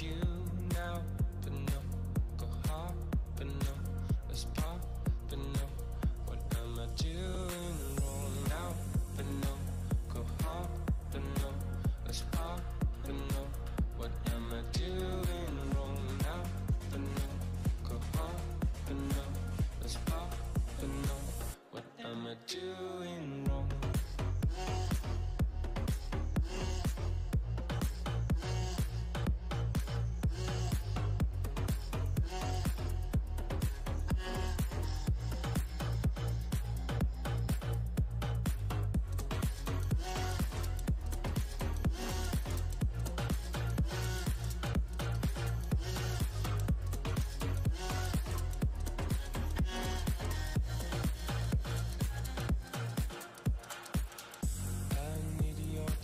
you now, but no, go hard, but no, let's pop, but no, what am I doing wrong now, but no, go hard, but no, let's pop, but no, what am I doing wrong now, but no, go hard, but no, let's pop, but no, what am I doing wrong?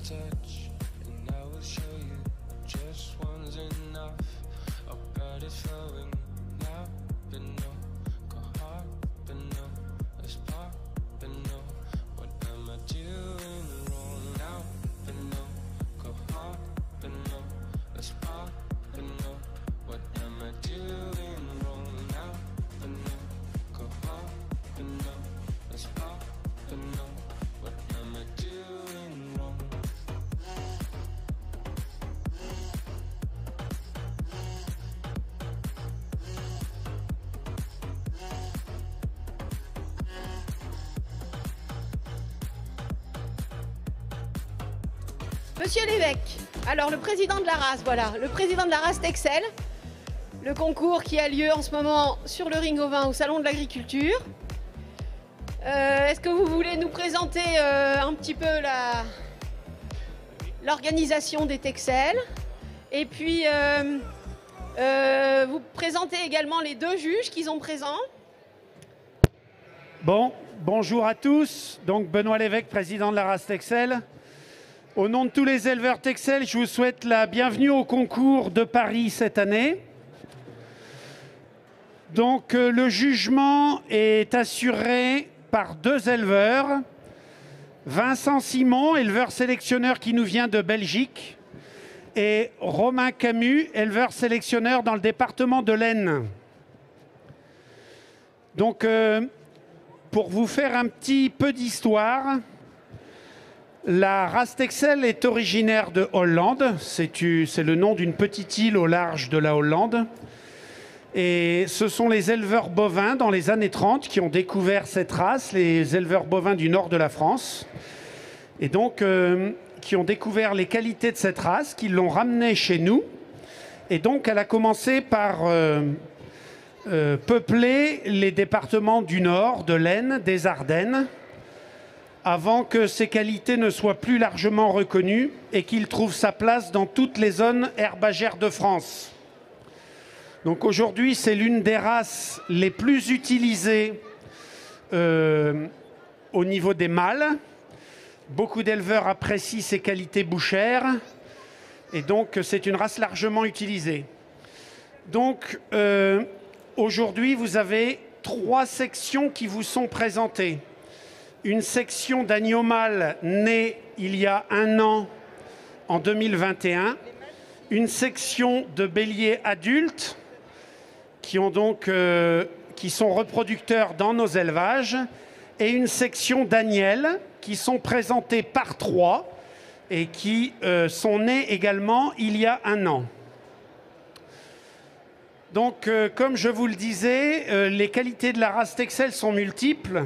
Touch, and I will show you just one's enough. Our blood is flowing now, but no, go hard, but no, let's pop, but no, what am I doing wrong now, but no, go hard, but no, let's pop, but no, what am I doing wrong now, but no, go hard, but no, let's pop, but no, what am I doing wrong? Monsieur l'évêque, alors le président de la race, voilà, le président de la race Texel, le concours qui a lieu en ce moment sur le ring au vin au Salon de l'Agriculture. Est-ce que vous voulez nous présenter un petit peu l'organisation des Texel? Et puis, vous présentez également les deux juges qui sont présents. Bon, bonjour à tous. Donc Benoît Lévesque, président de la race Texel. Au nom de tous les éleveurs Texel, je vous souhaite la bienvenue au concours de Paris cette année. Donc le jugement est assuré par deux éleveurs. Vincent Simon, éleveur sélectionneur qui nous vient de Belgique, et Romain Camus, éleveur sélectionneur dans le département de l'Aisne. Donc pour vous faire un petit peu d'histoire, la race Texel est originaire de Hollande. C'est le nom d'une petite île au large de la Hollande. Et ce sont les éleveurs bovins dans les années 30 qui ont découvert cette race, les éleveurs bovins du nord de la France. Et donc, qui ont découvert les qualités de cette race, qui l'ont ramenée chez nous. Et donc, elle a commencé par peupler les départements du nord, de l'Aisne, des Ardennes, avant que ses qualités ne soient plus largement reconnues et qu'il trouve sa place dans toutes les zones herbagères de France. Donc aujourd'hui, c'est l'une des races les plus utilisées au niveau des mâles. Beaucoup d'éleveurs apprécient ses qualités bouchères et donc c'est une race largement utilisée. Donc aujourd'hui, vous avez 3 sections qui vous sont présentées. Une section d'agneaux mâles nés il y a 1 an, en 2021. Une section de béliers adultes qui sont reproducteurs dans nos élevages. Et une section d'agnelles qui sont présentés par 3 et qui sont nés également il y a 1 an. Donc, comme je vous le disais, les qualités de la race Texel sont multiples.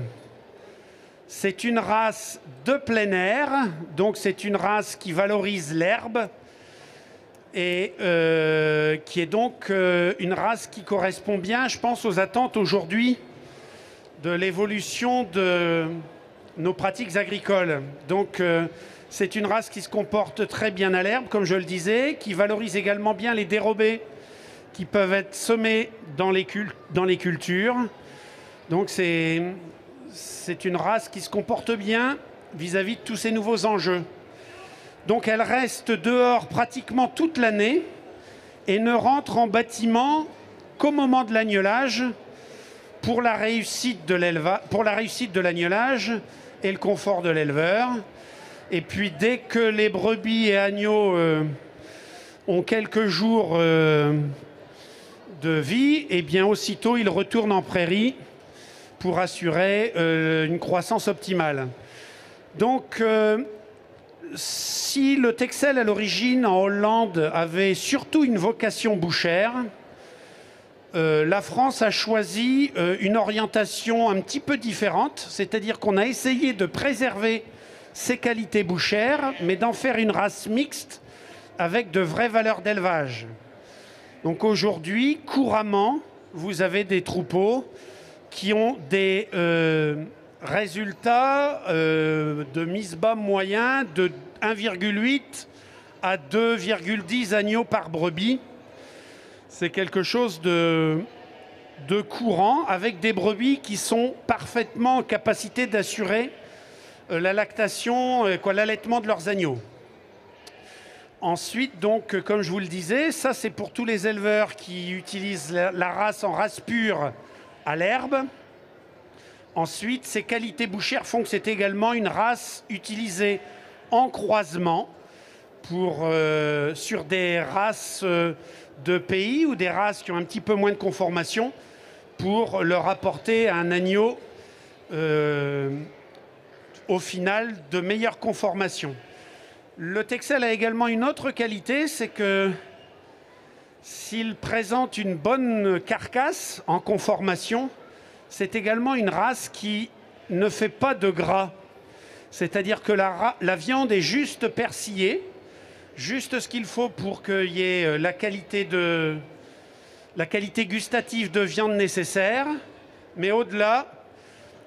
C'est une race de plein air, donc c'est une race qui valorise l'herbe et qui est donc une race qui correspond bien, je pense, aux attentes aujourd'hui de l'évolution de nos pratiques agricoles. Donc c'est une race qui se comporte très bien à l'herbe, comme je le disais, qui valorise également bien les dérobés qui peuvent être semés dans les cultures. Donc c'est une race qui se comporte bien vis-à-vis de tous ces nouveaux enjeux. Donc elle reste dehors pratiquement toute l'année et ne rentre en bâtiment qu'au moment de l'agnelage pour la réussite de l'agnelage et le confort de l'éleveur. Et puis dès que les brebis et agneaux ont quelques jours de vie, et bien aussitôt ils retournent en prairie pour assurer une croissance optimale. Donc, si le Texel à l'origine en Hollande avait surtout une vocation bouchère, la France a choisi une orientation un petit peu différente, c'est-à-dire qu'on a essayé de préserver ses qualités bouchères, mais d'en faire une race mixte avec de vraies valeurs d'élevage. Donc aujourd'hui, couramment, vous avez des troupeaux qui ont des résultats de mise bas moyen de 1,8 à 2,10 agneaux par brebis. C'est quelque chose de courant, avec des brebis qui sont parfaitement en capacité d'assurer la lactation, l'allaitement de leurs agneaux. Ensuite, donc, comme je vous le disais, ça c'est pour tous les éleveurs qui utilisent la race en race pure à l'herbe. Ensuite, ces qualités bouchères font que c'est également une race utilisée en croisement sur des races de pays ou des races qui ont un petit peu moins de conformation pour leur apporter un agneau au final de meilleure conformation. Le Texel a également une autre qualité, c'est que s'il présente une bonne carcasse en conformation, c'est également une race qui ne fait pas de gras. C'est-à-dire que la viande est juste persillée, juste ce qu'il faut pour qu'il y ait la qualité gustative de viande nécessaire. Mais au-delà,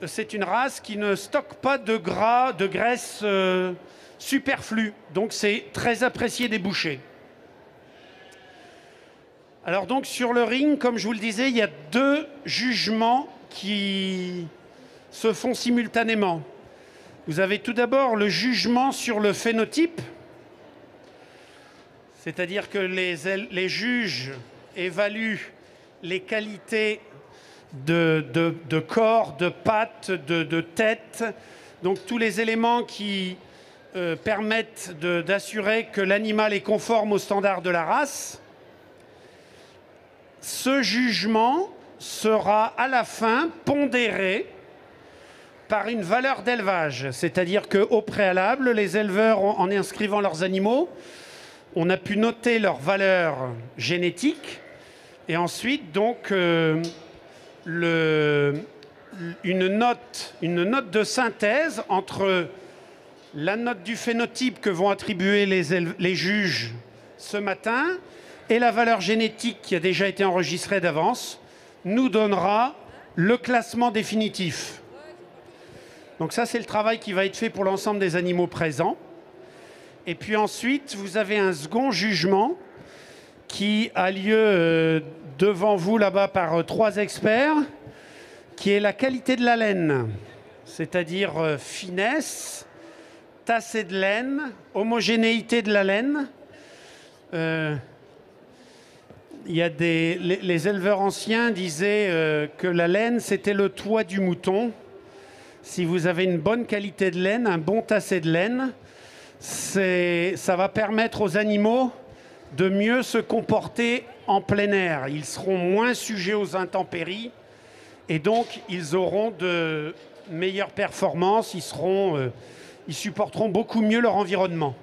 c'est une race qui ne stocke pas de gras, de graisse superflue. Donc c'est très apprécié des bouchers. Alors donc sur le ring, comme je vous le disais, il y a deux jugements qui se font simultanément. Vous avez tout d'abord le jugement sur le phénotype, c'est-à-dire que les juges évaluent les qualités de corps, de pattes, de tête, donc tous les éléments qui permettent d'assurer que l'animal est conforme aux standards de la race. Ce jugement sera à la fin pondéré par une valeur d'élevage, c'est-à-dire qu'au préalable, les éleveurs, en inscrivant leurs animaux, on a pu noter leur valeur génétique et ensuite donc une note de synthèse entre la note du phénotype que vont attribuer les juges ce matin et la valeur génétique qui a déjà été enregistrée d'avance nous donnera le classement définitif. Donc ça, c'est le travail qui va être fait pour l'ensemble des animaux présents. Et puis ensuite, vous avez un second jugement qui a lieu devant vous là-bas par 3 experts, qui est la qualité de la laine, c'est-à-dire finesse, tassée de laine, homogénéité de la laine. Les éleveurs anciens disaient que la laine, c'était le toit du mouton. Si vous avez une bonne qualité de laine, un bon tassé de laine, ça va permettre aux animaux de mieux se comporter en plein air. Ils seront moins sujets aux intempéries et donc ils auront de meilleures performances, ils supporteront beaucoup mieux leur environnement.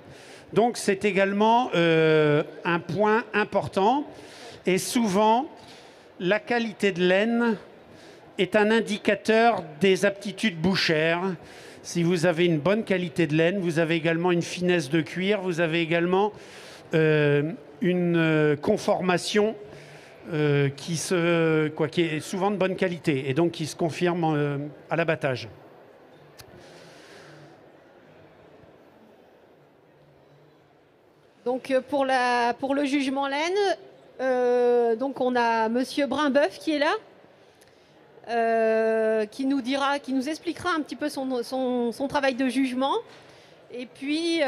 Donc c'est également un point important. Et souvent, la qualité de laine est un indicateur des aptitudes bouchères. Si vous avez une bonne qualité de laine, vous avez également une finesse de cuir, vous avez également une conformation qui est souvent de bonne qualité et donc qui se confirme à l'abattage. Donc pour le jugement laine, donc on a Monsieur Brimboeuf qui est là, qui nous expliquera un petit peu son travail de jugement. Et puis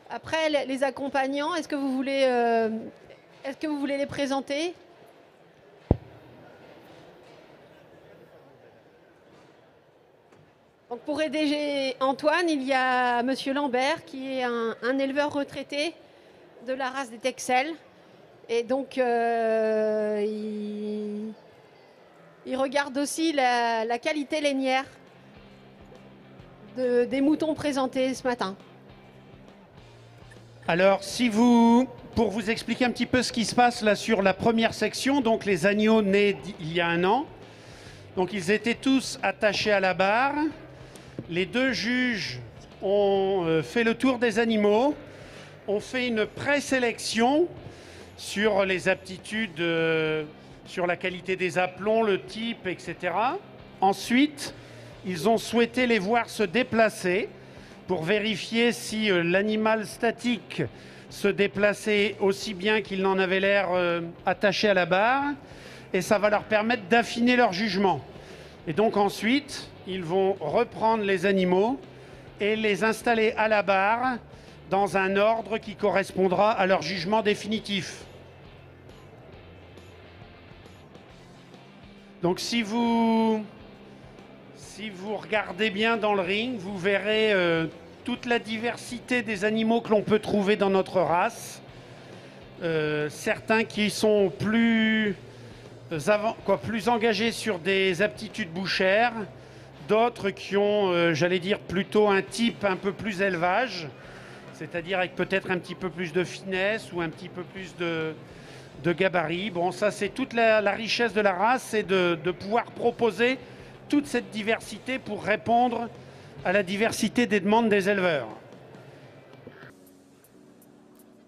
après les accompagnants, est-ce que vous voulez les présenter? Donc pour aider Antoine, il y a Monsieur Lambert qui est un éleveur retraité de la race des Texels. Et donc, il regarde aussi la qualité lainière des moutons présentés ce matin. Alors, pour vous expliquer un petit peu ce qui se passe là sur la première section, donc les agneaux nés il y a 1 an, donc ils étaient tous attachés à la barre. Les 2 juges ont fait le tour des animaux, ont fait une présélection sur les aptitudes, sur la qualité des aplombs, le type, etc. Ensuite, ils ont souhaité les voir se déplacer pour vérifier si l'animal statique se déplaçait aussi bien qu'il n'en avait l'air attaché à la barre. Et ça va leur permettre d'affiner leur jugement. Et donc ensuite, ils vont reprendre les animaux et les installer à la barre dans un ordre qui correspondra à leur jugement définitif. Donc si vous regardez bien dans le ring, vous verrez toute la diversité des animaux que l'on peut trouver dans notre race. Certains qui sont plus engagés sur des aptitudes bouchères, d'autres qui ont, j'allais dire, plutôt un type un peu plus élevage, c'est-à-dire avec peut-être un petit peu plus de finesse ou un petit peu plus de gabarit. Bon, ça c'est toute la richesse de la race, c'est de pouvoir proposer toute cette diversité pour répondre à la diversité des demandes des éleveurs.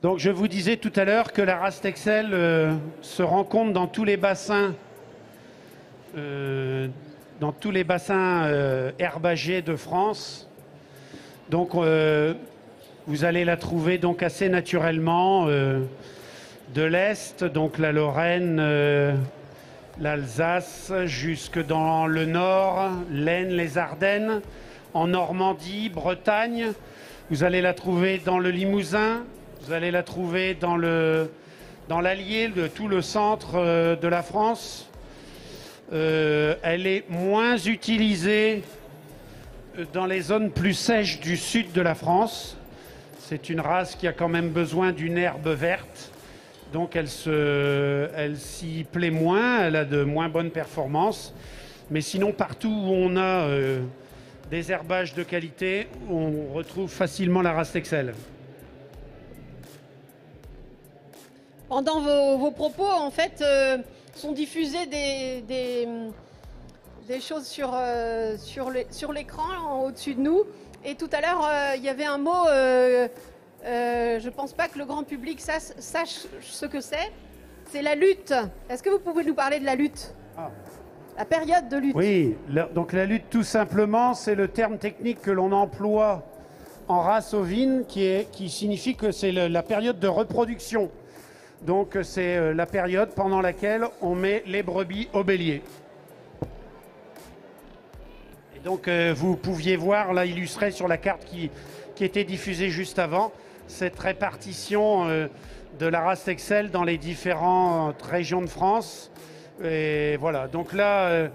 Donc je vous disais tout à l'heure que la race Texel se rencontre dans tous les bassins, herbagers de France. Donc vous allez la trouver donc assez naturellement de l'Est, donc la Lorraine, l'Alsace, jusque dans le Nord, l'Aisne, les Ardennes, en Normandie, Bretagne. Vous allez la trouver dans le Limousin, vous allez la trouver dans l'Allier, tout le centre de la France. Elle est moins utilisée dans les zones plus sèches du sud de la France. C'est une race qui a quand même besoin d'une herbe verte. Donc elle s'y plaît moins, elle a de moins bonnes performances. Mais sinon, partout où on a des herbages de qualité, on retrouve facilement la race Texel. Pendant vos propos, en fait, sont diffusées des choses sur l'écran au-dessus de nous. Et tout à l'heure, il y avait un mot, je ne pense pas que le grand public sache ce que c'est. C'est la lutte. Est-ce que vous pouvez nous parler de la lutte ? La période de lutte. Oui, donc la lutte, tout simplement, c'est le terme technique que l'on emploie en race ovine, qui signifie que c'est la période de reproduction. Donc c'est la période pendant laquelle on met les brebis au bélier. Et donc vous pouviez voir là illustré sur la carte qui était diffusée juste avant, cette répartition de la race Texel dans les différentes régions de France. Et voilà, donc là,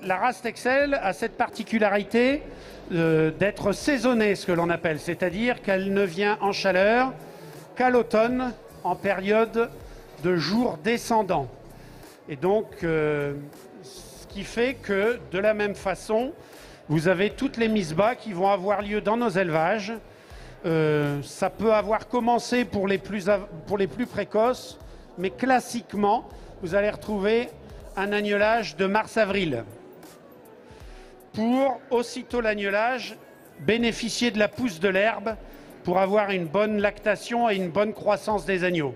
la race Texel a cette particularité d'être saisonnée, ce que l'on appelle, c'est-à-dire qu'elle ne vient en chaleur qu'à l'automne, en période de jours descendants. Et donc, ce qui fait que, de la même façon, vous avez toutes les mises bas qui vont avoir lieu dans nos élevages. Ça peut avoir commencé pour les plus précoces, mais classiquement, vous allez retrouver un agnelage de mars-avril. Pour, aussitôt l'agnelage, bénéficier de la pousse de l'herbe pour avoir une bonne lactation et une bonne croissance des agneaux.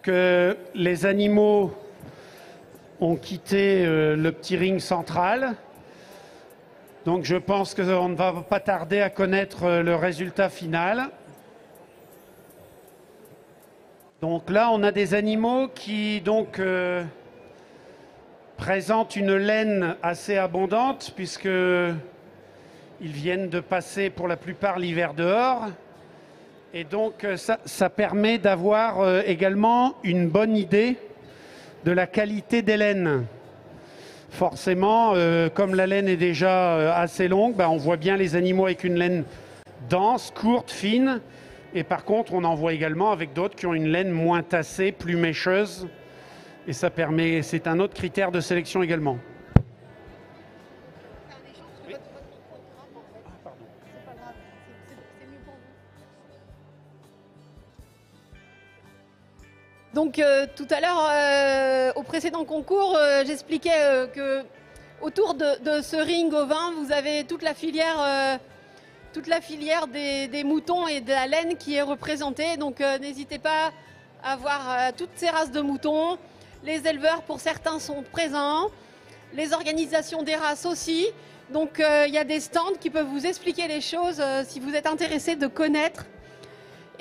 Que les animaux ont quitté le petit ring central. Donc je pense qu'on ne va pas tarder à connaître le résultat final. Donc là, on a des animaux qui donc présentent une laine assez abondante puisque ils viennent de passer pour la plupart l'hiver dehors. Et donc ça permet d'avoir également une bonne idée de la qualité des laines. Forcément, comme la laine est déjà assez longue, on voit bien les animaux avec une laine dense, courte, fine. Et par contre, on en voit également avec d'autres qui ont une laine moins tassée, plus mécheuse. Et ça permet, c'est un autre critère de sélection également. Donc tout à l'heure, au précédent concours, j'expliquais que autour de ce ring au vin, vous avez toute la filière des moutons et de la laine qui est représentée. Donc n'hésitez pas à voir toutes ces races de moutons. Les éleveurs, pour certains, sont présents. Les organisations des races aussi. Donc il y a des stands qui peuvent vous expliquer les choses si vous êtes intéressé de connaître.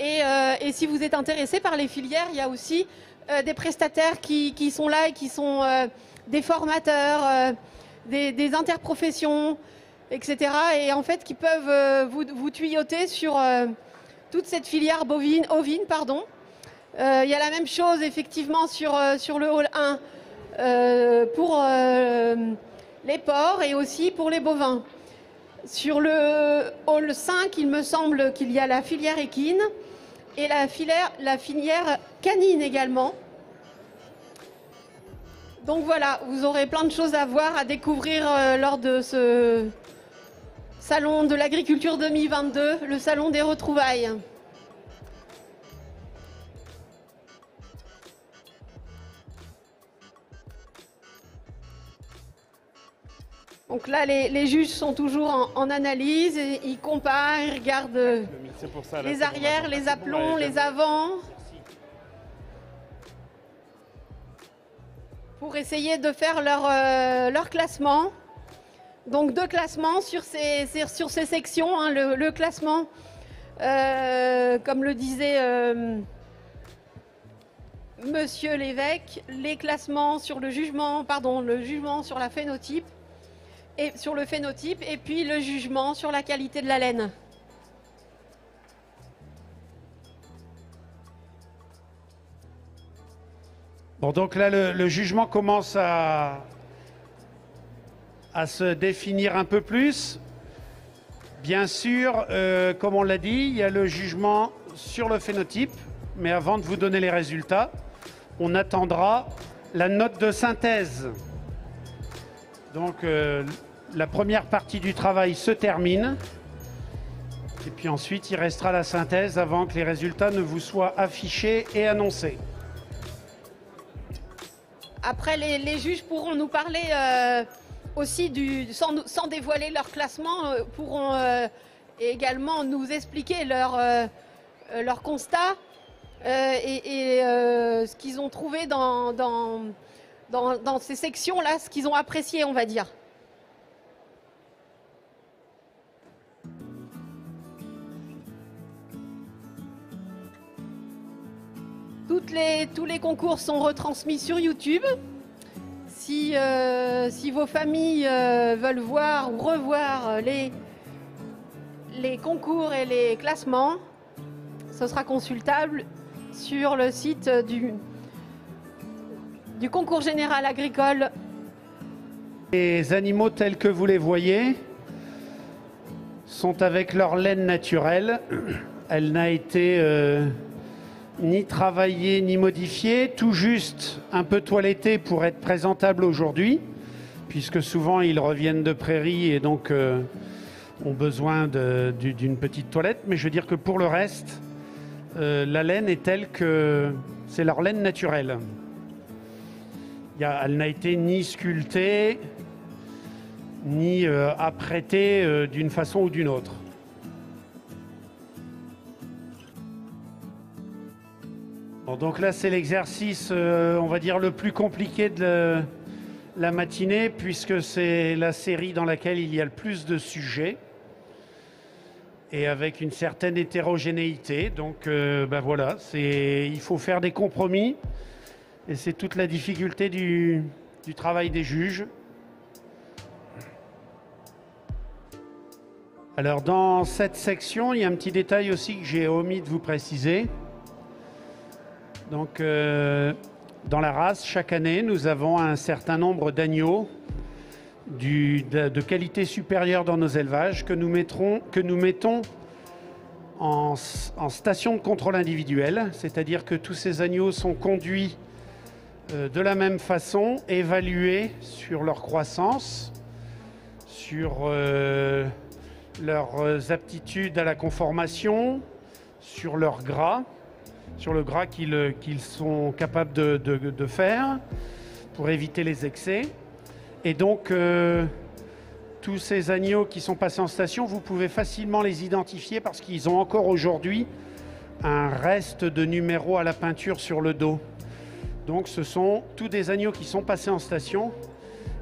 Et si vous êtes intéressé par les filières, il y a aussi des prestataires qui sont là et qui sont des formateurs, des interprofessions, etc. Et en fait, qui peuvent vous tuyauter sur toute cette filière ovine. Pardon. Il y a la même chose effectivement sur le hall 1 pour les porcs et aussi pour les bovins. Sur le hall 5, il me semble qu'il y a la filière équine et la filière canine également. Donc voilà, vous aurez plein de choses à voir, à découvrir lors de ce salon de l'agriculture 2022, le salon des retrouvailles. Donc là, les juges sont toujours en analyse, et ils comparent, ils regardent les arrières, les aplombs, les avants, pour essayer de faire leur classement. Donc 2 classements sur ces sections, hein, le classement, comme le disait Monsieur l'évêque, les classements sur le jugement sur la phénotype, et sur le phénotype, et puis le jugement sur la qualité de la laine. Bon, donc là, le jugement commence à se définir un peu plus. Bien sûr, comme on l'a dit, il y a le jugement sur le phénotype, mais avant de vous donner les résultats, on attendra la note de synthèse. Donc, la première partie du travail se termine. Et puis ensuite, il restera la synthèse avant que les résultats ne vous soient affichés et annoncés. Après, les juges pourront nous parler aussi, sans dévoiler leur classement, pourront également nous expliquer leur constat et ce qu'ils ont trouvé dans ces sections-là, ce qu'ils ont apprécié, on va dire. Tous les concours sont retransmis sur YouTube. Si vos familles veulent voir ou revoir les concours et les classements, ce sera consultable sur le site du concours général agricole. Les animaux tels que vous les voyez sont avec leur laine naturelle. Elle n'a été ni travaillée ni modifiée, tout juste un peu toilettée pour être présentable aujourd'hui, puisque souvent ils reviennent de prairie et donc ont besoin d'une petite toilette. Mais je veux dire que pour le reste, la laine est telle que c'est leur laine naturelle. Elle n'a été ni sculptée, ni apprêtée d'une façon ou d'une autre. Bon, donc là, c'est l'exercice, on va dire, le plus compliqué de la matinée, puisque c'est la série dans laquelle il y a le plus de sujets et avec une certaine hétérogénéité. Donc voilà, il faut faire des compromis et c'est toute la difficulté du travail des juges. Alors dans cette section, il y a un petit détail aussi que j'ai omis de vous préciser. Donc dans la race, chaque année, nous avons un certain nombre d'agneaux de qualité supérieure dans nos élevages que nous mettons en station de contrôle individuel, c'est-à-dire que tous ces agneaux sont conduits de la même façon, évalués sur leur croissance, sur leurs aptitudes à la conformation, sur leur gras, sur le gras qu'ils sont capables de faire pour éviter les excès. Et donc, tous ces agneaux qui sont passés en station, vous pouvez facilement les identifier parce qu'ils ont encore aujourd'hui un reste de numéro à la peinture sur le dos. Donc ce sont tous des agneaux qui sont passés en station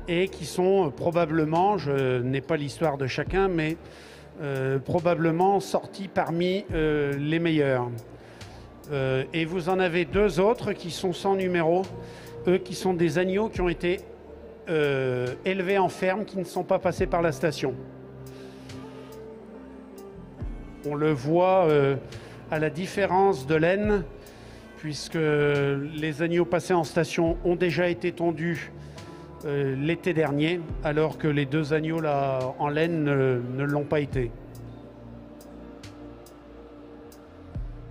et qui sont probablement, je n'ai pas l'histoire de chacun, mais probablement sortis parmi les meilleurs. Et vous en avez deux autres qui sont sans numéro, eux qui sont des agneaux qui ont été élevés en ferme, qui ne sont pas passés par la station. On le voit à la différence de laine, puisque les agneaux passés en station ont déjà été tondus l'été dernier, alors que les deux agneaux là, en laine ne l'ont pas été.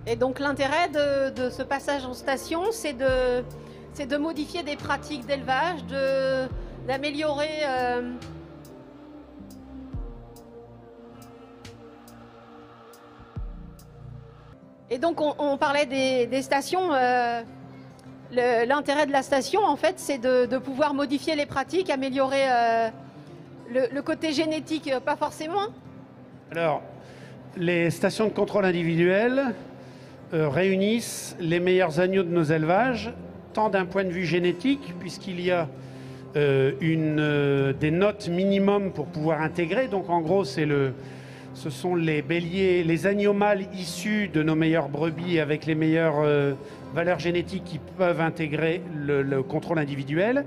Et donc l'intérêt de ce passage en station, c'est de modifier des pratiques d'élevage, d'améliorer Et donc on parlait des stations. L'intérêt de la station, en fait, c'est de pouvoir modifier les pratiques, améliorer le côté génétique, pas forcément. Alors, les stations de contrôle individuel réunissent les meilleurs agneaux de nos élevages, tant d'un point de vue génétique, puisqu'il y a des notes minimum pour pouvoir intégrer. Donc en gros, ce sont les béliers, les agneaux mâles issus de nos meilleures brebis avec les meilleures valeurs génétiques qui peuvent intégrer le contrôle individuel.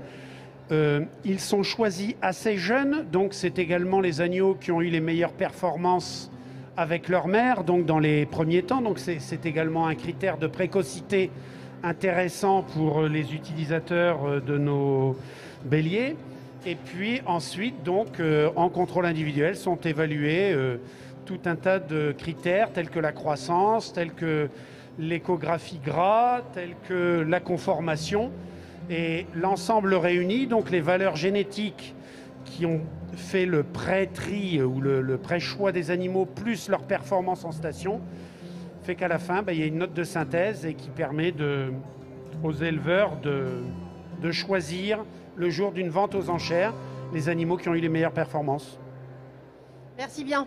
Ils sont choisis assez jeunes, donc c'est également les agneaux qui ont eu les meilleures performances avec leur mère, donc dans les premiers temps. Donc c'est également un critère de précocité intéressant pour les utilisateurs de nos béliers. Et puis ensuite, donc, en contrôle individuel, sont évalués tout un tas de critères tels que la croissance, tels que l'échographie gras, tels que la conformation. Et l'ensemble réuni, donc les valeurs génétiques qui ont fait le pré-tri ou le pré-choix des animaux plus leur performance en station, fait qu'à la fin, il y a une note de synthèse et qui permet aux éleveurs de choisir le jour d'une vente aux enchères les animaux qui ont eu les meilleures performances. Merci bien.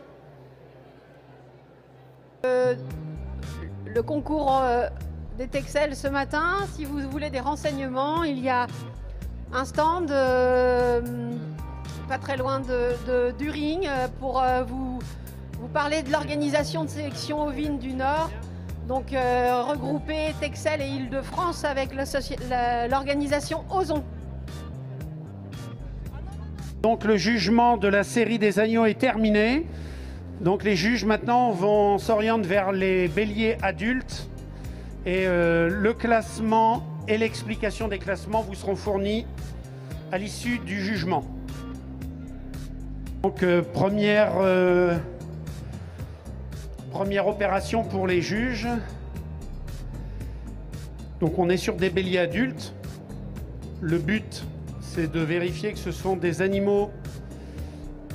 Le concours des Texel ce matin, si vous voulez des renseignements, il y a un stand pas très loin du ring pour vous parler de l'organisation de sélection ovine du Nord. Donc regrouper Texel et Île-de-France avec l'organisation Ozon. Donc le jugement de la série des agneaux est terminé. Donc les juges maintenant s'orientent vers les béliers adultes et le classement et l'explication des classements vous seront fournis à l'issue du jugement. Donc première opération pour les juges. Donc on est sur des béliers adultes. Le but, c'est de vérifier que ce sont des animaux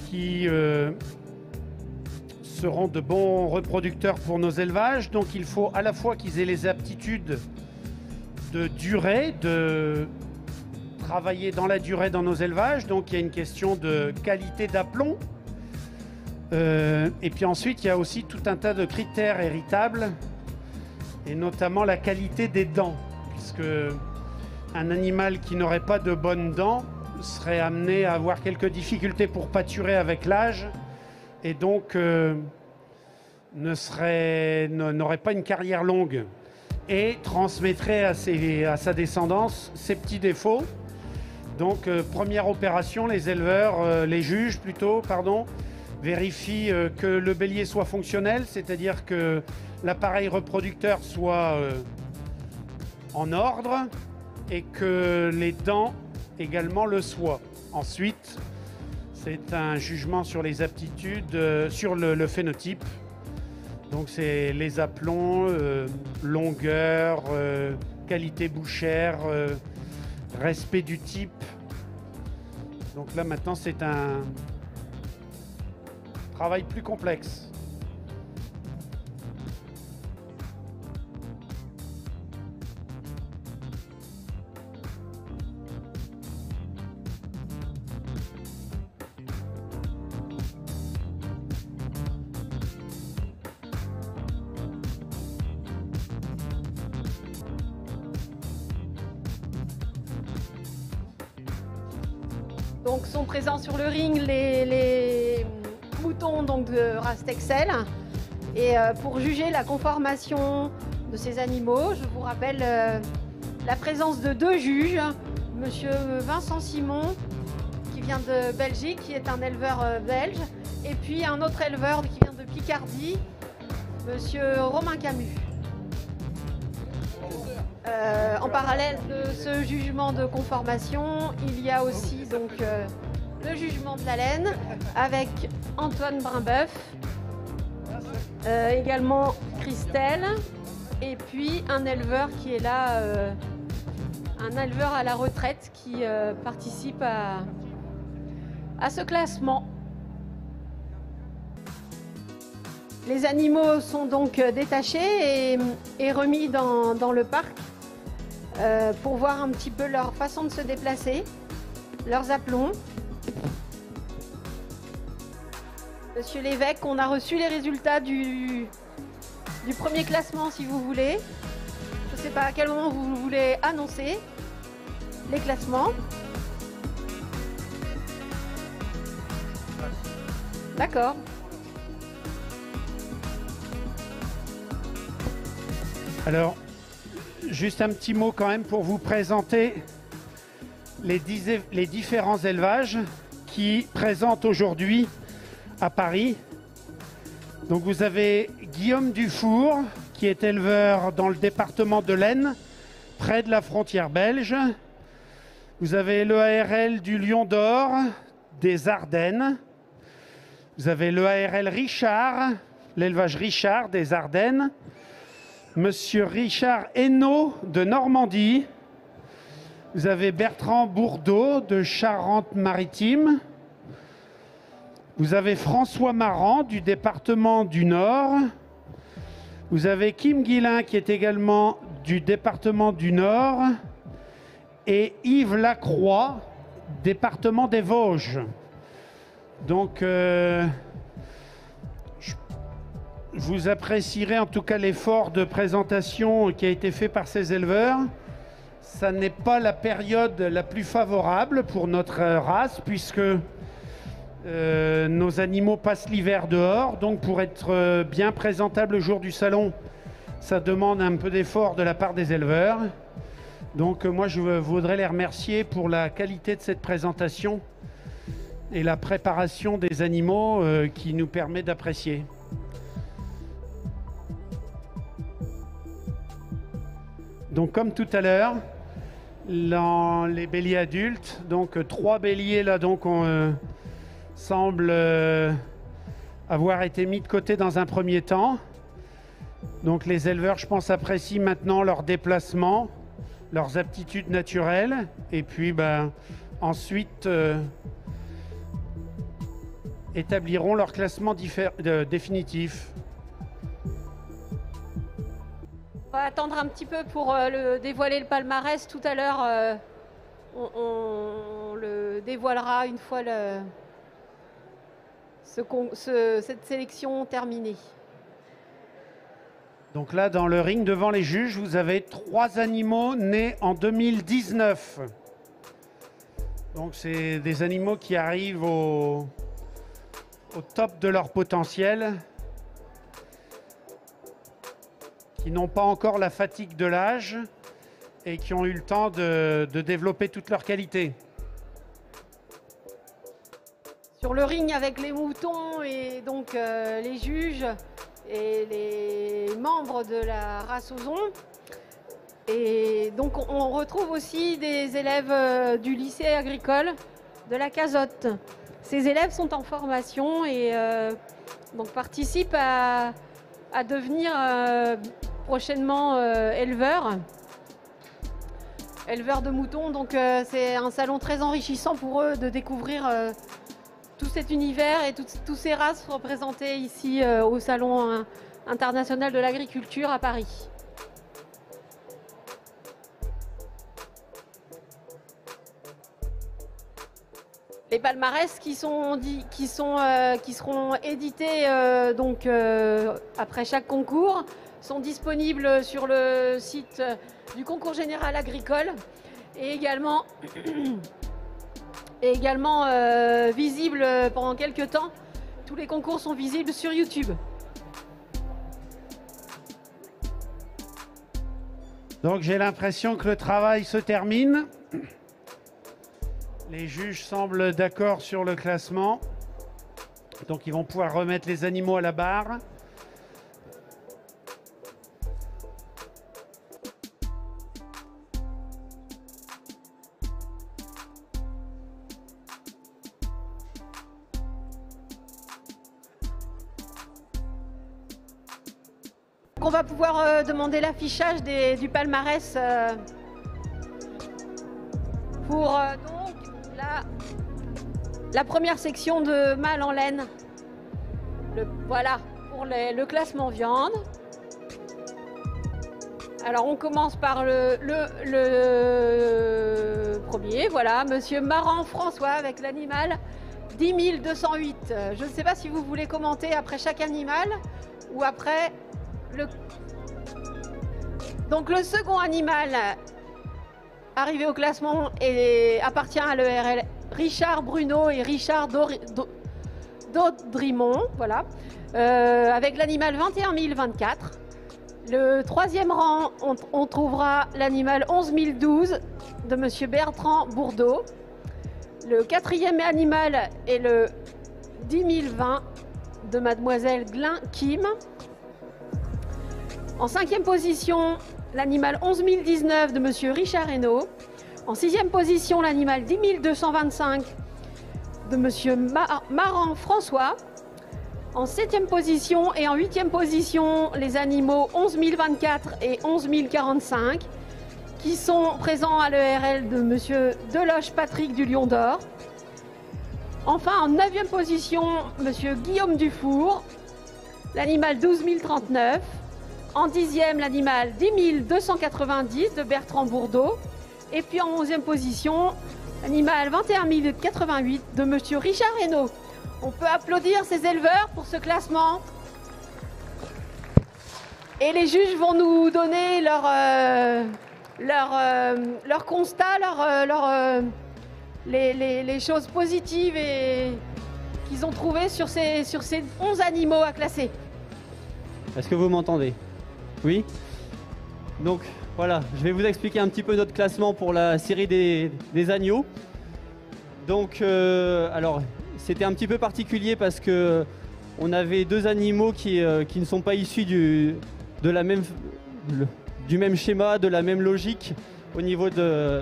qui seront de bons reproducteurs pour nos élevages. Donc il faut à la fois qu'ils aient les aptitudes de durée, de travailler dans la durée dans nos élevages. Donc il y a une question de qualité d'aplomb. Et puis ensuite, il y a aussi tout un tas de critères héritables, et notamment la qualité des dents, puisque un animal qui n'aurait pas de bonnes dents serait amené à avoir quelques difficultés pour pâturer avec l'âge, et donc n'aurait pas une carrière longue, et transmettrait à sa descendance ses petits défauts. Donc première opération, les juges vérifie que le bélier soit fonctionnel, c'est-à-dire que l'appareil reproducteur soit en ordre et que les dents également le soient. Ensuite, c'est un jugement sur les aptitudes, sur le phénotype. Donc c'est les aplombs, longueur, qualité bouchère, respect du type. Donc là maintenant c'est un travail plus complexe. Donc sont présents sur le ring les moutons donc, de race Texel. Et pour juger la conformation de ces animaux, je vous rappelle la présence de 2 juges. Monsieur Vincent Simon, qui vient de Belgique, qui est un éleveur belge. Et puis un autre éleveur qui vient de Picardie, monsieur Romain Camus. En parallèle de ce jugement de conformation, il y a aussi donc le jugement de la laine avec Antoine Brimbeuf, également Christelle, et puis un éleveur qui est là, un éleveur à la retraite qui participe à ce classement. Les animaux sont donc détachés et remis dans le parc pour voir un petit peu leur façon de se déplacer, leurs aplombs. Monsieur l'évêque, on a reçu les résultats du premier classement si vous voulez. Je ne sais pas à quel moment vous voulez annoncer les classements. D'accord. Alors, juste un petit mot quand même pour vous présenter les différents élevages qui présentent aujourd'hui à Paris. Donc vous avez Guillaume Dufour, qui est éleveur dans le département de l'Aisne, près de la frontière belge. Vous avez l'EARL du Lion d'Or, des Ardennes. Vous avez l'EARL Richard, l'élevage Richard des Ardennes. Monsieur Richard Hainaut de Normandie. Vous avez Bertrand Bourdeau de Charente-Maritime. Vous avez François Marant du département du Nord. Vous avez Kim Guillain qui est également du département du Nord. Et Yves Lacroix, département des Vosges. Donc, vous apprécierez en tout cas l'effort de présentation qui a été fait par ces éleveurs. Ça n'est pas la période la plus favorable pour notre race puisque nos animaux passent l'hiver dehors. Donc pour être bien présentable le jour du salon, ça demande un peu d'effort de la part des éleveurs. Donc moi je voudrais les remercier pour la qualité de cette présentation et la préparation des animaux qui nous permet d'apprécier. Donc comme tout à l'heure, dans les béliers adultes, donc 3 béliers là donc semblent avoir été mis de côté dans un premier temps. Donc les éleveurs, je pense, apprécient maintenant leur déplacement, leurs aptitudes naturelles, et puis ensuite établiront leur classement définitif. On va attendre un petit peu pour dévoiler le palmarès. Tout à l'heure, on le dévoilera une fois cette sélection terminée. Donc là, dans le ring devant les juges, vous avez 3 animaux nés en 2019. Donc c'est des animaux qui arrivent au top de leur potentiel, qui n'ont pas encore la fatigue de l'âge et qui ont eu le temps de développer toutes leurs qualités. sur le ring avec les moutons et donc les juges et les membres de la race Ozon. Et donc on retrouve aussi des élèves du lycée agricole de la Cazotte. Ces élèves sont en formation et donc participent à devenir prochainement éleveurs de moutons. Donc c'est un salon très enrichissant pour eux de découvrir tout cet univers et tous ces races représentées ici au Salon international de l'agriculture à Paris. Les palmarès qui seront édités après chaque concours sont disponibles sur le site du concours général agricole et également visibles pendant quelques temps. Tous les concours sont visibles sur YouTube. Donc j'ai l'impression que le travail se termine. Les juges semblent d'accord sur le classement. Donc ils vont pouvoir remettre les animaux à la barre. On va pouvoir demander l'affichage du palmarès pour donc la première section de mâles en laine. Voilà, pour le classement viande. Alors on commence par le premier, voilà, Monsieur Maran François avec l'animal 10 208. Je ne sais pas si vous voulez commenter après chaque animal ou après Donc le second animal arrivé au classement appartient à l'ERL Richard Bruno et Richard Daudrimont, voilà, avec l'animal 21 024. Le troisième rang, on trouvera l'animal 11 012 de Monsieur Bertrand Bourdeau. Le quatrième animal est le 10 020 de Mademoiselle Glin Kim. En cinquième position, l'animal 11 019 de Monsieur Richard Hainaut. En sixième position, l'animal 10 225 de Monsieur Maran François. En septième position et en huitième position, les animaux 11 024 et 11 045 qui sont présents à l'ERL de Monsieur Deloche Patrick du Lion d'Or. Enfin, en neuvième position, Monsieur Guillaume Dufour, l'animal 12 039. En dixième, l'animal 10 290 de Bertrand Bourdeau. Et puis en onzième position, l'animal 21 088 de Monsieur Richard Hainaut. On peut applaudir ces éleveurs pour ce classement. Et les juges vont nous donner leur constat, les choses positives qu'ils ont trouvées sur ces 11 animaux à classer. Est-ce que vous m'entendez? Oui. Donc voilà, je vais vous expliquer un petit peu notre classement pour la série des agneaux. Donc alors c'était un petit peu particulier parce que on avait deux animaux qui ne sont pas issus du même schéma, de la même logique au niveau de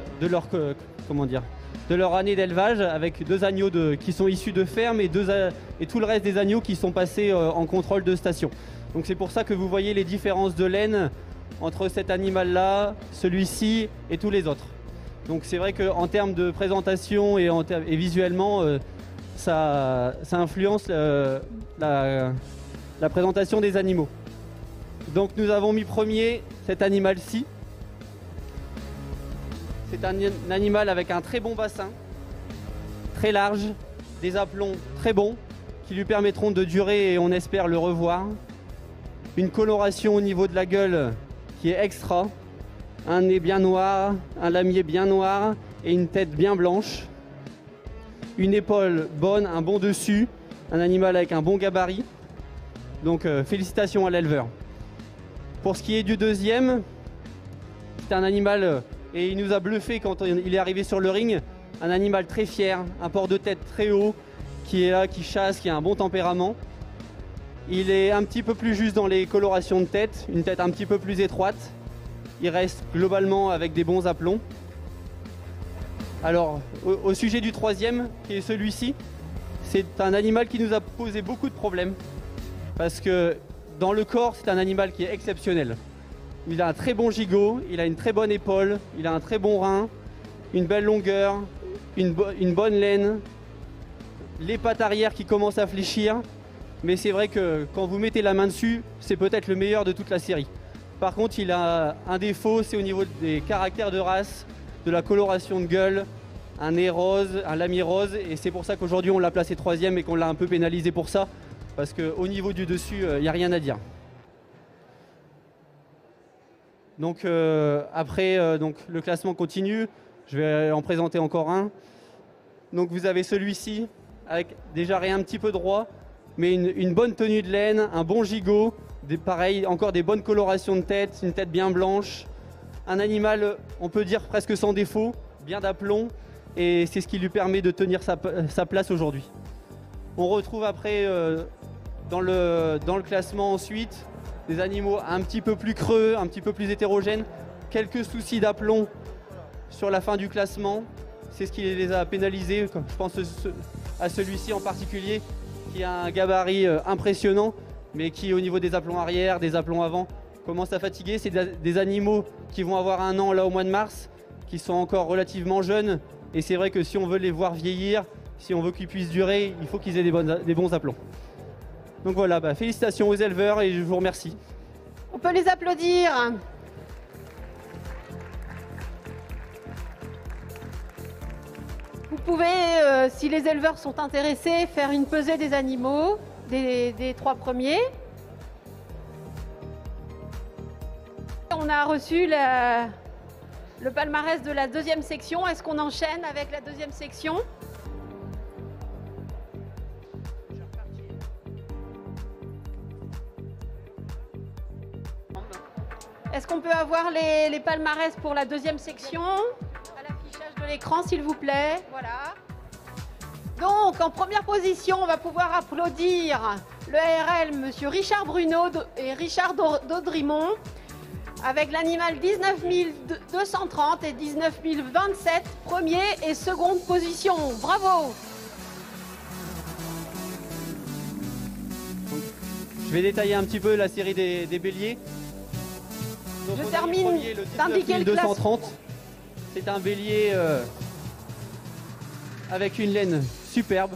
leur année d'élevage, avec deux agneaux qui sont issus de ferme et tout le reste des agneaux qui sont passés en contrôle de station. Donc c'est pour ça que vous voyez les différences de laine entre cet animal-là, celui-ci et tous les autres. Donc c'est vrai qu'en termes de présentation et visuellement, ça influence la présentation des animaux. Donc nous avons mis premier cet animal-ci. C'est un animal avec un très bon bassin, très large, des aplombs très bons qui lui permettront de durer et on espère le revoir. Une coloration au niveau de la gueule qui est extra, un nez bien noir, un lamier bien noir et une tête bien blanche. Une épaule bonne, un bon dessus, un animal avec un bon gabarit. Donc félicitations à l'éleveur. Pour ce qui est du deuxième, c'est un animal, et il nous a bluffé quand il est arrivé sur le ring, un animal très fier, un port de tête très haut, qui est là, qui chasse, qui a un bon tempérament. Il est un petit peu plus juste dans les colorations de tête, une tête un petit peu plus étroite. Il reste globalement avec des bons aplombs. Alors, au sujet du troisième, qui est celui-ci, c'est un animal qui nous a posé beaucoup de problèmes. Parce que dans le corps, c'est un animal qui est exceptionnel. Il a un très bon gigot, il a une très bonne épaule, il a un très bon rein, une belle longueur, une bonne laine, les pattes arrière qui commencent à fléchir. Mais c'est vrai que quand vous mettez la main dessus, c'est peut-être le meilleur de toute la série. Par contre, il a un défaut, c'est au niveau des caractères de race, de la coloration de gueule, un nez rose, un lamier rose. Et c'est pour ça qu'aujourd'hui, on l'a placé troisième et qu'on l'a un peu pénalisé pour ça. Parce qu'au niveau du dessus, il n'y a rien à dire. Donc après, donc, le classement continue. Je vais en présenter encore un. Donc vous avez celui-ci, avec déjà rien un petit peu droit, mais une bonne tenue de laine, un bon gigot, pareil, encore des bonnes colorations de tête, une tête bien blanche. Un animal, on peut dire presque sans défaut, bien d'aplomb, et c'est ce qui lui permet de tenir sa place aujourd'hui. On retrouve après dans le classement ensuite des animaux un petit peu plus creux, un petit peu plus hétérogènes, quelques soucis d'aplomb sur la fin du classement. C'est ce qui les a pénalisés, je pense à celui-ci en particulier, qui a un gabarit impressionnant, mais qui au niveau des aplombs arrière, des aplombs avant, commence à fatiguer. C'est des animaux qui vont avoir 1 an là au mois de mars, qui sont encore relativement jeunes, et c'est vrai que si on veut les voir vieillir, si on veut qu'ils puissent durer, il faut qu'ils aient des bons aplombs. Donc voilà, félicitations aux éleveurs et je vous remercie. On peut les applaudir. Vous pouvez, si les éleveurs sont intéressés, faire une pesée des animaux, des 3 premiers. On a reçu le palmarès de la 2e section. Est-ce qu'on enchaîne avec la 2e section ? Est-ce qu'on peut avoir les palmarès pour la 2e section ? À l'affichage de l'écran, s'il vous plaît. Voilà. Donc, en première position, on va pouvoir applaudir le ARL, monsieur Richard Bruno et Richard Daudrimont, avec l'animal 19 230 et 19 027, première et seconde position. Bravo! Je vais détailler un petit peu la série des béliers. Donc je termine d'indiquer le 230. C'est un bélier avec une laine superbe.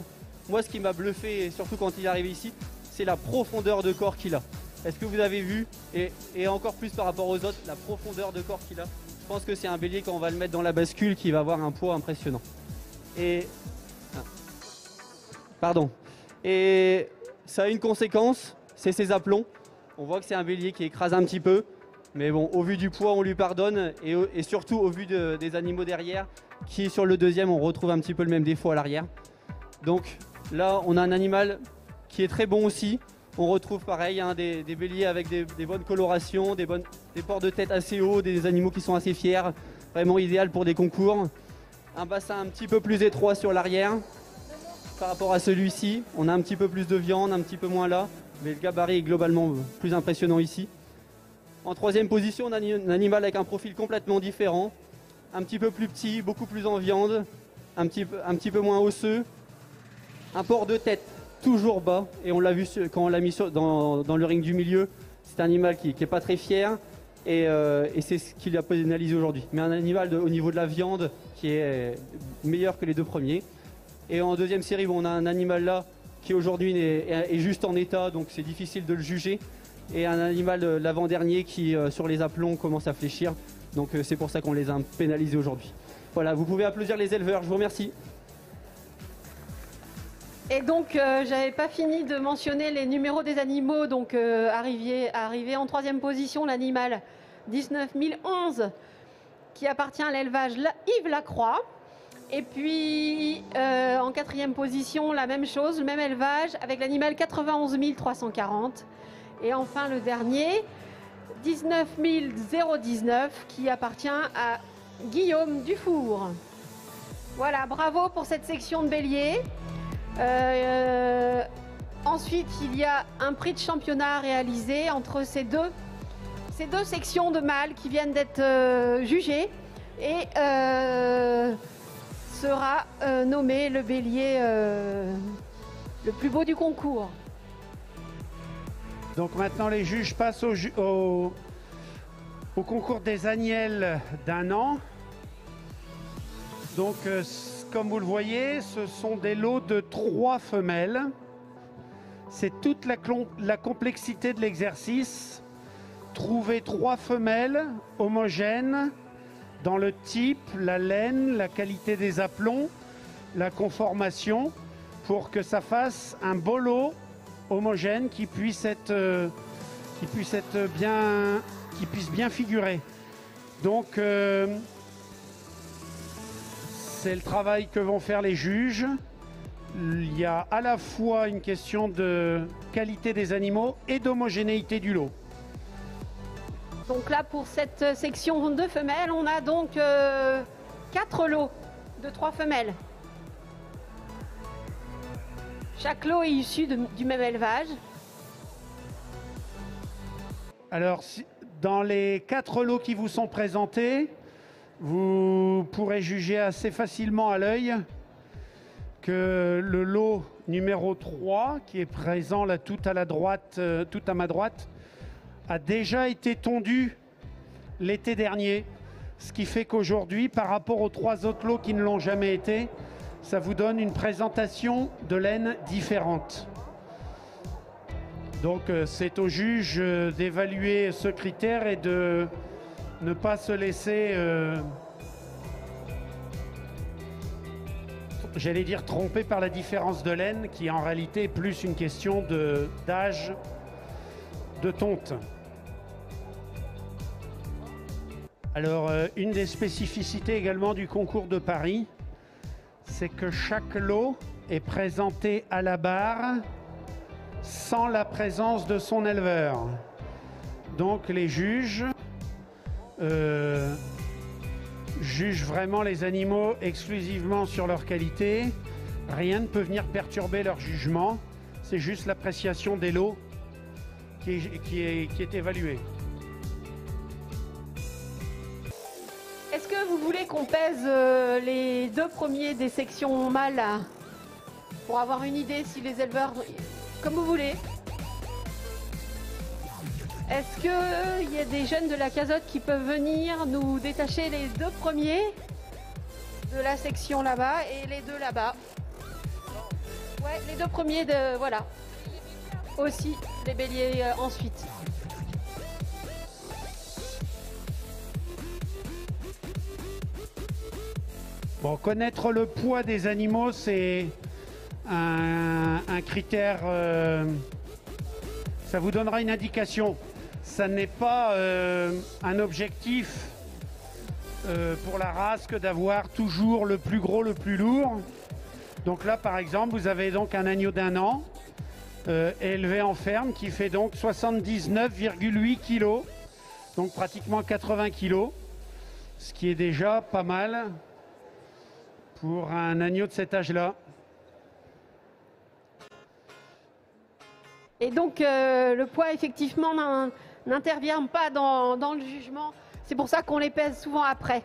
Moi, ce qui m'a bluffé, surtout quand il est arrivé ici, c'est la profondeur de corps qu'il a. Est-ce que vous avez vu, et encore plus par rapport aux autres, la profondeur de corps qu'il a. Je pense que c'est un bélier, quand on va le mettre dans la bascule, qui va avoir un poids impressionnant. Et ça a une conséquence, c'est ses aplombs. On voit que c'est un bélier qui écrase un petit peu. Mais bon, au vu du poids, on lui pardonne. Et surtout, au vu des animaux derrière, qui sur le 2e, on retrouve un petit peu le même défaut à l'arrière. Donc là, on a un animal qui est très bon aussi. On retrouve pareil, des béliers avec des bonnes colorations, des ports de tête assez hauts, des animaux qui sont assez fiers. Vraiment idéal pour des concours. Un bassin un petit peu plus étroit sur l'arrière. Par rapport à celui-ci, on a un petit peu plus de viande, un petit peu moins là. Mais le gabarit est globalement plus impressionnant ici. En 3e position, on a un animal avec un profil complètement différent. Un petit peu plus petit, beaucoup plus en viande, un petit peu moins osseux. Un port de tête toujours bas. Et on l'a vu quand on l'a mis dans le ring du milieu. C'est un animal qui n'est pas très fier. Et c'est ce qui l'a pénalisé aujourd'hui. Mais un animal au niveau de la viande qui est meilleur que les 2 premiers. Et en 2e série, on a un animal là qui aujourd'hui est juste en état. Donc c'est difficile de le juger. Et un animal l'avant-dernier qui, sur les aplombs, commence à fléchir. Donc c'est pour ça qu'on les a pénalisés aujourd'hui. Voilà, vous pouvez applaudir les éleveurs, je vous remercie. Et donc, j'avais pas fini de mentionner les numéros des animaux. Donc, arrivé en 3e position, l'animal 19 011, qui appartient à l'élevage Yves Lacroix. Et puis, en 4e position, la même chose, le même élevage, avec l'animal 91 340. Et enfin, le dernier, 19 019, qui appartient à Guillaume Dufour. Voilà, bravo pour cette section de bélier. Ensuite, il y a un prix de championnat réalisé entre ces deux sections de mâles qui viennent d'être jugées et sera nommé le bélier le plus beau du concours. Donc maintenant, les juges passent au concours des agnelles d'1 an. Donc, comme vous le voyez, ce sont des lots de 3 femelles. C'est toute la complexité de l'exercice. Trouver 3 femelles homogènes dans le type, la laine, la qualité des aplombs, la conformation, pour que ça fasse un beau lot homogène qui puisse bien figurer. Donc, c'est le travail que vont faire les juges. Il y a à la fois une question de qualité des animaux et d'homogénéité du lot. Donc là, pour cette section de femelles, on a donc 4 lots de 3 femelles. Chaque lot est issu du même élevage. Alors, dans les 4 lots qui vous sont présentés, vous pourrez juger assez facilement à l'œil que le lot numéro 3, qui est présent là tout à ma droite, a déjà été tondu l'été dernier. Ce qui fait qu'aujourd'hui, par rapport aux 3 autres lots qui ne l'ont jamais été, ça vous donne une présentation de laine différente. Donc c'est au juge d'évaluer ce critère et de ne pas se laisser, j'allais dire, tromper par la différence de laine, qui en réalité est plus une question d'âge, de tonte. Alors, une des spécificités également du concours de Paris, c'est que chaque lot est présenté à la barre sans la présence de son éleveur. Donc les juges jugent vraiment les animaux exclusivement sur leur qualité. Rien ne peut venir perturber leur jugement. C'est juste l'appréciation des lots qui est évaluée. Est-ce que vous voulez qu'on pèse les 2 premiers des sections mâles là, pour avoir une idée si les éleveurs... Comme vous voulez. Est-ce qu'il y a des jeunes de la casotte qui peuvent venir nous détacher les 2 premiers de la section là-bas et les 2 là-bas? Ouais, les 2 premiers de... Voilà. Aussi, les béliers ensuite. Bon, connaître le poids des animaux, c'est un critère, ça vous donnera une indication. Ça n'est pas un objectif pour la race que d'avoir toujours le plus gros, le plus lourd. Donc là, par exemple, vous avez donc un agneau d'1 an élevé en ferme qui fait donc 79,8 kg, donc pratiquement 80 kg, ce qui est déjà pas mal pour un agneau de cet âge-là. Et donc le poids effectivement n'intervient pas dans le jugement. C'est pour ça qu'on les pèse souvent après.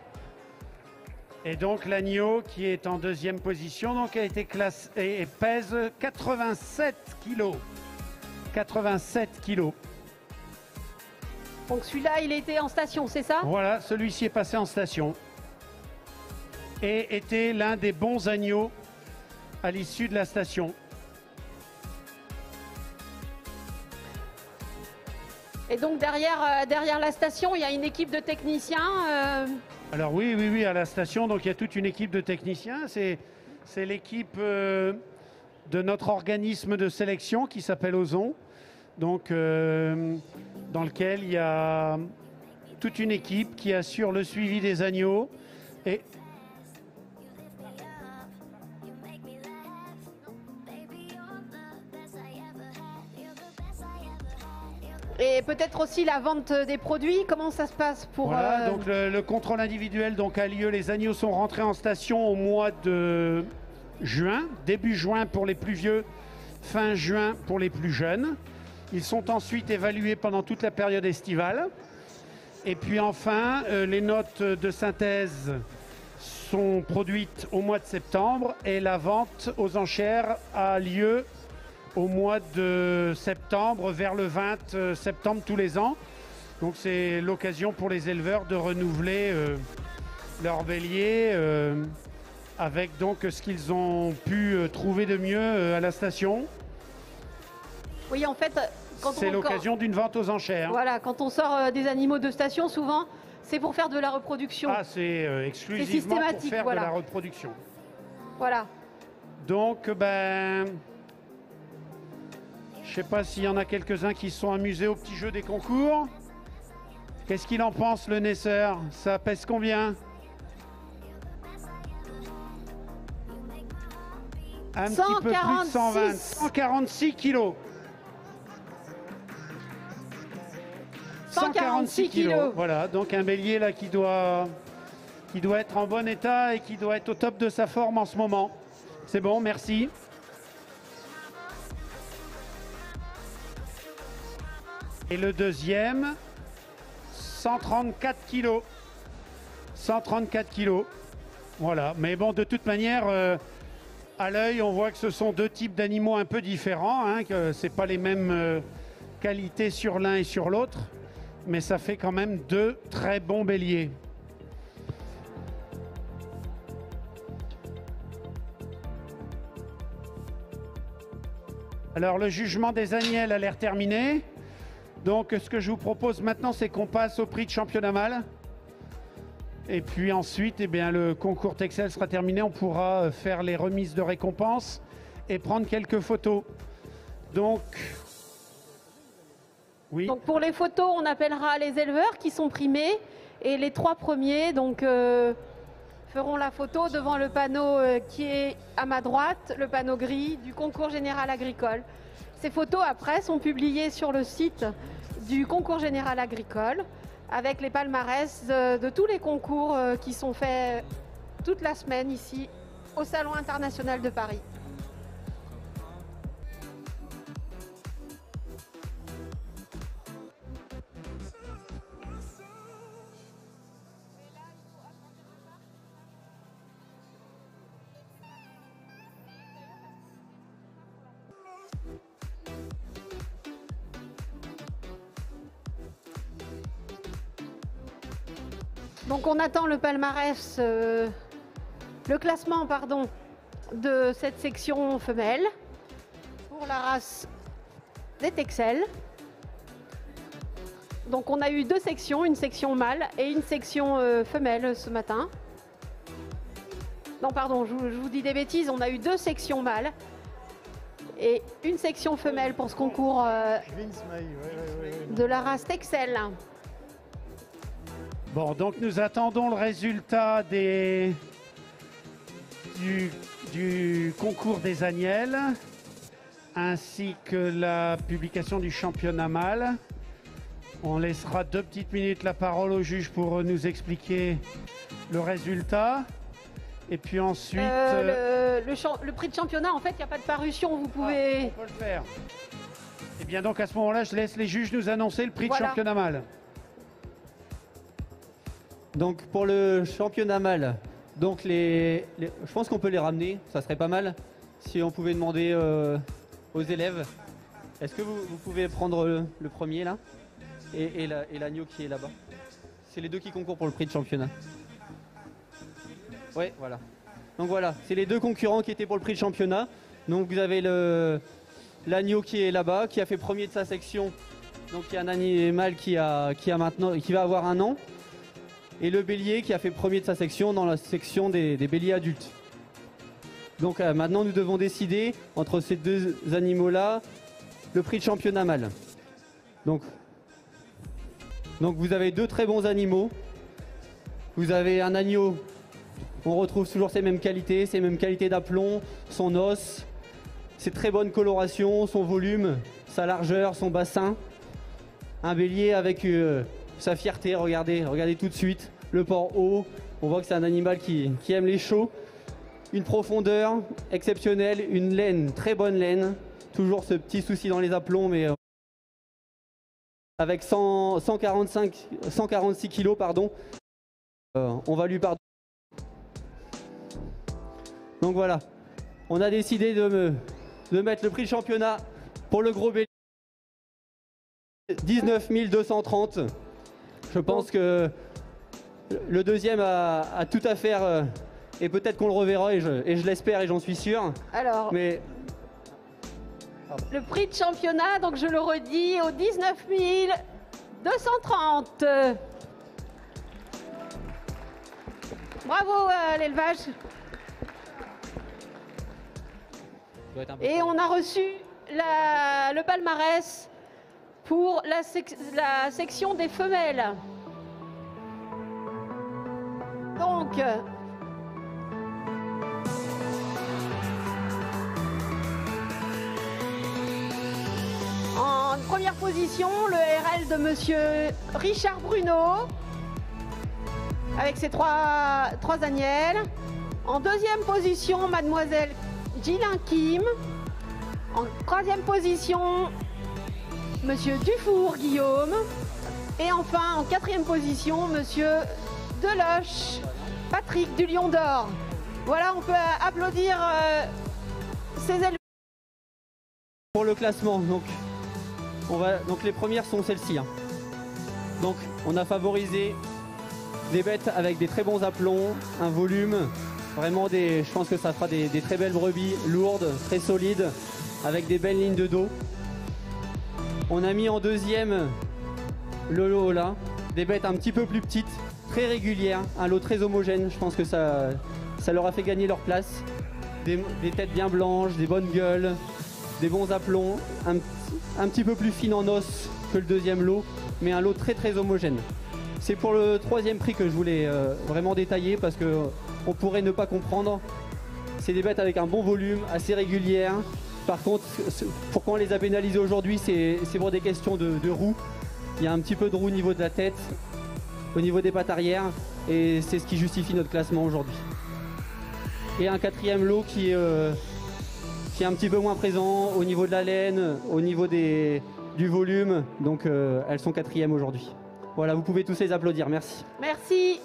Et donc l'agneau qui est en 2e position, donc a été classé et pèse 87 kg. 87 kg. Donc celui-là, il était en station, c'est ça? Voilà, celui-ci est passé en station. Et était l'un des bons agneaux à l'issue de la station. Et donc derrière la station, il y a une équipe de techniciens. Alors oui, à la station, donc il y a toute une équipe de techniciens. C'est l'équipe de notre organisme de sélection qui s'appelle Ozon, donc dans lequel il y a toute une équipe qui assure le suivi des agneaux et peut-être aussi la vente des produits. Comment ça se passe pour... Voilà, donc le contrôle individuel donc a lieu. Les agneaux sont rentrés en station au mois de juin, début juin pour les plus vieux, fin juin pour les plus jeunes. Ils sont ensuite évalués pendant toute la période estivale. Et puis enfin, les notes de synthèse sont produites au mois de septembre et la vente aux enchères a lieu au mois de septembre, vers le 20 septembre tous les ans. Donc c'est l'occasion pour les éleveurs de renouveler leur bélier avec donc ce qu'ils ont pu trouver de mieux à la station. Oui, en fait, c'est l'occasion d'une vente aux enchères. Voilà, quand on sort des animaux de station, souvent, c'est pour faire de la reproduction. Ah, c'est exclusivement pour faire de la reproduction. Voilà. Donc, ben, je ne sais pas s'il y en a quelques-uns qui se sont amusés au petit jeu des concours. Qu'est-ce qu'il en pense, le naisseur? Ça pèse combien? Un petit peu plus de 120. 146 kilos. 146 kilos. Voilà, donc un bélier là qui doit être en bon état et qui doit être au top de sa forme en ce moment. C'est bon, merci. Et le deuxième, 134 kilos. 134 kilos. Voilà, mais bon, de toute manière, à l'œil, on voit que ce sont deux types d'animaux un peu différents, hein, que c'est pas les mêmes qualités sur l'un et sur l'autre. Mais ça fait quand même deux très bons béliers. Alors le jugement des agnelles a l'air terminé. Donc ce que je vous propose maintenant, c'est qu'on passe au prix de championnat mâle. Et puis ensuite, eh bien, le concours Texel sera terminé. On pourra faire les remises de récompenses et prendre quelques photos. Donc... Oui. Donc pour les photos, on appellera les éleveurs qui sont primés et les trois premiers feront la photo devant le panneau qui est à ma droite, le panneau gris du concours général agricole. Ces photos après sont publiées sur le site du concours général agricole avec les palmarès de tous les concours qui sont faits toute la semaine ici au Salon international de Paris. Donc on attend le palmarès, le classement pardon, de cette section femelle pour la race des Texel. Donc on a eu deux sections, une section mâle et une section femelle ce matin. Non pardon, je vous dis des bêtises, on a eu deux sections mâles et une section femelle pour ce concours de la race Texel. Bon, donc nous attendons le résultat du concours des agnelles, ainsi que la publication du championnat mâle. On laissera 2 petites minutes la parole au juge pour nous expliquer le résultat. Et puis ensuite... le prix de championnat, en fait, il n'y a pas de parution, vous pouvez... on peut le faire. Et bien donc à ce moment-là, je laisse les juges nous annoncer le prix de championnat mâle. Donc pour le championnat mâle, donc je pense qu'on peut les ramener, ça serait pas mal si on pouvait demander aux élèves. Est-ce que vous pouvez prendre le premier là et l'agneau qui est là-bas? C'est les deux qui concourent pour le prix de championnat. Ouais, voilà. Donc voilà, c'est les deux concurrents qui étaient pour le prix de championnat. Donc vous avez l'agneau qui est là-bas, qui a fait premier de sa section. Donc il y a un animal qui va avoir 1 an. Et le bélier qui a fait premier de sa section dans la section des béliers adultes. Donc maintenant nous devons décider entre ces deux animaux-là le prix de championnat mâle. Donc vous avez deux très bons animaux. Vous avez un agneau, on retrouve toujours ces mêmes qualités d'aplomb, son os, ses très bonnes colorations, son volume, sa largeur, son bassin. Un bélier avec sa fierté, regardez tout de suite, le port haut, on voit que c'est un animal qui aime les chauds. une profondeur exceptionnelle, une laine, très bonne laine. Toujours ce petit souci dans les aplombs, mais avec 146 kilos, pardon, on va lui pardonner. Donc voilà, on a décidé de mettre le prix de championnat pour le gros bélier 19 230. Je pense que le deuxième a tout à faire et peut-être qu'on le reverra et je l'espère et j'en suis sûr. Alors, Mais le prix de championnat, donc je le redis, au 19 230. Bravo à l'élevage. Et on a reçu le palmarès pour la section des femelles. Donc, en première position, le RL de Monsieur Richard Bruno, avec ses trois agnelles. En deuxième position, Mademoiselle Jilin Kim. En troisième position, Monsieur Dufour Guillaume. Et enfin, en quatrième position, Monsieur Deloche Patrick du Lion d'Or. Voilà, on peut applaudir ces éleveurs. pour le classement, donc les premières sont celles-ci. Hein. Donc on a favorisé des bêtes avec des très bons aplombs, un volume, vraiment je pense que ça fera des très belles brebis, lourdes, très solides, avec des belles lignes de dos. On a mis en deuxième le lot là, des bêtes un petit peu plus petites, très régulières, un lot très homogène, je pense que ça leur a fait gagner leur place. Des têtes bien blanches, des bonnes gueules, des bons aplombs, un petit peu plus fine en os que le deuxième lot, mais un lot très très homogène. C'est pour le troisième prix que je voulais vraiment détailler parce qu'on pourrait ne pas comprendre. C'est des bêtes avec un bon volume, assez régulières. Par contre, pourquoi on les a pénalisées aujourd'hui, c'est pour des questions de roues. Il y a un petit peu de roue au niveau de la tête, au niveau des pattes arrière, et c'est ce qui justifie notre classement aujourd'hui. Et un quatrième lot qui est un petit peu moins présent au niveau de la laine, au niveau du volume, donc elles sont quatrièmes aujourd'hui. Voilà, vous pouvez tous les applaudir, merci. Merci.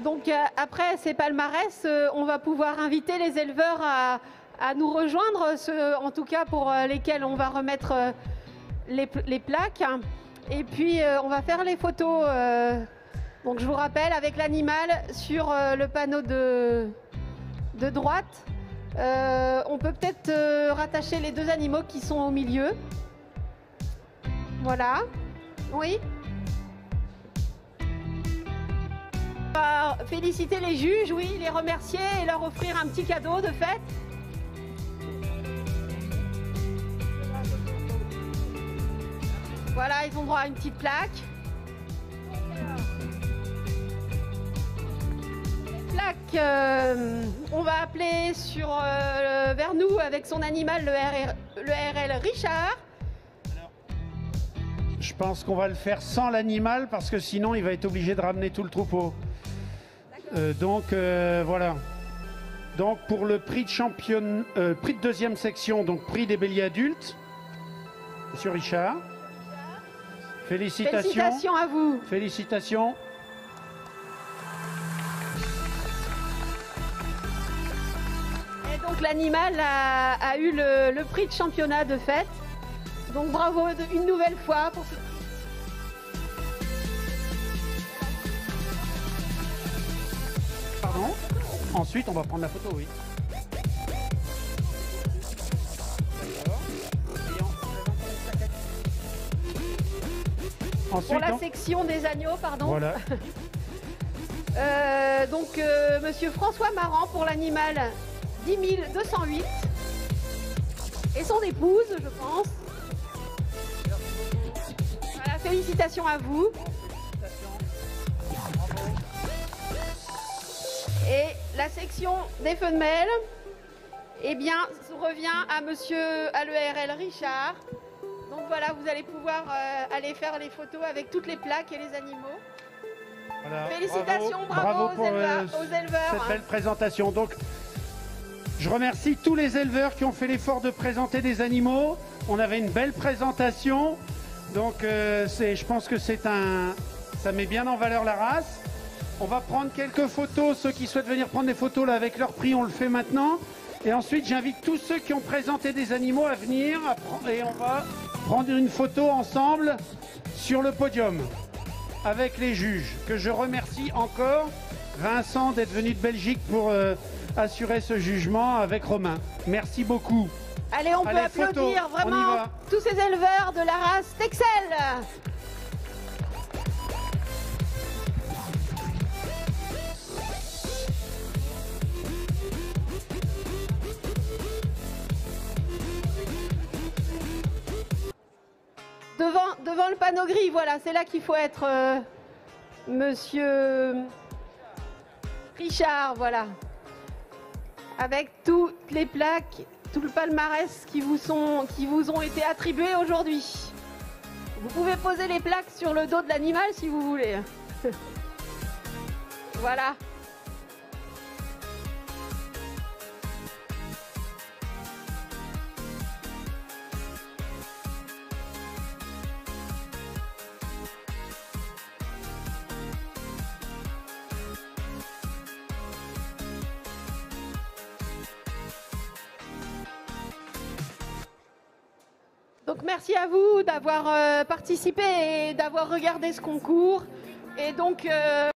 Donc après ces palmarès, on va pouvoir inviter les éleveurs à nous rejoindre, ceux en tout cas pour lesquels on va remettre les plaques. Et puis on va faire les photos, donc je vous rappelle, avec l'animal sur le panneau de droite. On peut peut-être rattacher les deux animaux qui sont au milieu. Voilà. Oui. On va féliciter les juges, oui, les remercier et leur offrir un petit cadeau de fête. Voilà, ils ont droit à une petite plaque. On va appeler vers nous avec son animal, le RL Richard. Je pense qu'on va le faire sans l'animal parce que sinon il va être obligé de ramener tout le troupeau. Voilà. Donc pour le prix de deuxième section, donc prix des béliers adultes, Monsieur Richard. Félicitations. Félicitations à vous. Félicitations. Et donc l'animal a eu le prix de championnat de fête. Donc bravo une nouvelle fois pour ce... Pardon. Ensuite, on va prendre la photo, oui. Ensuite, pour la section des agneaux, pardon. Voilà. Monsieur François Marant pour l'animal 10 208. Et son épouse, je pense. Voilà, félicitations à vous. Et la section des femelles, eh bien, revient à l'ERL Richard. Donc voilà, vous allez pouvoir aller faire les photos avec toutes les plaques et les animaux. Voilà, Félicitations, bravo pour aux éleveurs. cette belle présentation. Donc, je remercie tous les éleveurs qui ont fait l'effort de présenter des animaux. On avait une belle présentation. Donc, je pense que ça met bien en valeur la race. On va prendre quelques photos. Ceux qui souhaitent venir prendre des photos là, avec leur prix, on le fait maintenant. Et ensuite, j'invite tous ceux qui ont présenté des animaux à venir. Et on va prendre une photo ensemble sur le podium avec les juges, que je remercie encore. Vincent d'être venu de Belgique pour assurer ce jugement avec Romain. Merci beaucoup. Allez, on peut applaudir photo, vraiment tous ces éleveurs de la race Texel. Devant le panneau gris, voilà, c'est là qu'il faut être, monsieur Richard, voilà. Avec toutes les plaques, tout le palmarès qui vous ont été attribués aujourd'hui. Vous pouvez poser les plaques sur le dos de l'animal si vous voulez. Voilà. Donc merci à vous d'avoir participé et d'avoir regardé ce concours. Et donc